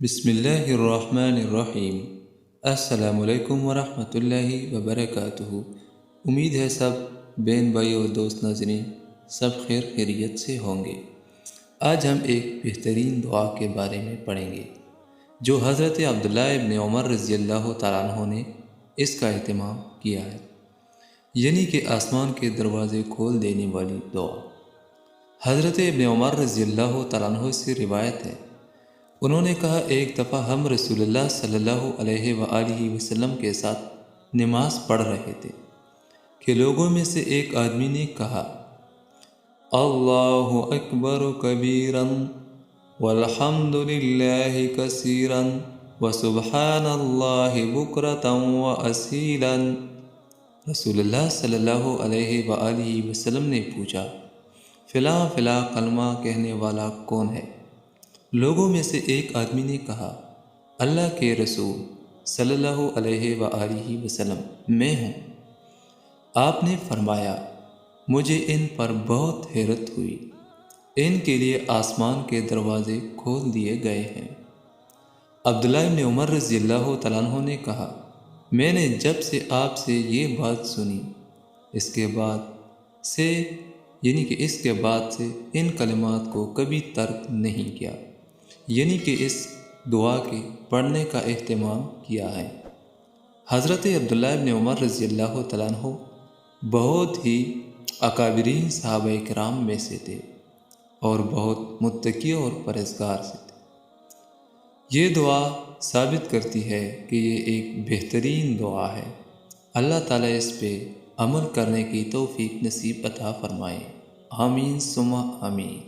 بسم اللہ الرحمن الرحیم۔ السلام علیکم ورحمۃ اللہ وبرکاتہ۔ امید ہے سب بہن بھائی اور دوست ناظرین سب خیر خیریت سے ہوں گے۔ آج ہم ایک بہترین دعا کے بارے میں پڑھیں گے جو حضرت عبداللہ ابن عمر رضی اللہ تعالیٰ عنہ نے اس کا اہتمام کیا ہے، یعنی کہ آسمان کے دروازے کھول دینے والی دعا۔ حضرت ابن عمر رضی اللہ تعالیٰ عنہ سے روایت ہے، انہوں نے کہا، ایک دفعہ ہم رسول اللہ صلی اللہ علیہ وآلہ وسلم کے ساتھ نماز پڑھ رہے تھے کہ لوگوں میں سے ایک آدمی نے کہا، اللہ اکبر کبیرا والحمد للہ کثیرا وسبحان اللہ بکرتا واسیلا۔ رسول اللہ صلی اللہ علیہ وآلہ وسلم نے پوچھا، فلاں فلاں کلمہ کہنے والا کون ہے؟ لوگوں میں سے ایک آدمی نے کہا، اللہ کے رسول صلی اللہ علیہ وآلہ وسلم، میں ہوں۔ آپ نے فرمایا، مجھے ان پر بہت حیرت ہوئی، ان کے لیے آسمان کے دروازے کھول دیے گئے ہیں۔ عبداللہ ابن عمر رضی اللہ تعالیٰ عنہ نے کہا، میں نے جب سے آپ سے یہ بات سنی، اس کے بعد سے ان کلمات کو کبھی ترک نہیں کیا، یعنی کہ اس دعا کے پڑھنے کا اہتمام کیا ہے۔ حضرت عبداللہ ابن عمر رضی اللہ تعالیٰ عنہ بہت ہی اکابرین صحابہ کرام میں سے تھے اور بہت متقی اور پرہیزگار سے تھے۔ یہ دعا ثابت کرتی ہے کہ یہ ایک بہترین دعا ہے۔ اللہ تعالیٰ اس پہ عمل کرنے کی توفیق نصیب عطا فرمائے۔ آمین ثم آمین۔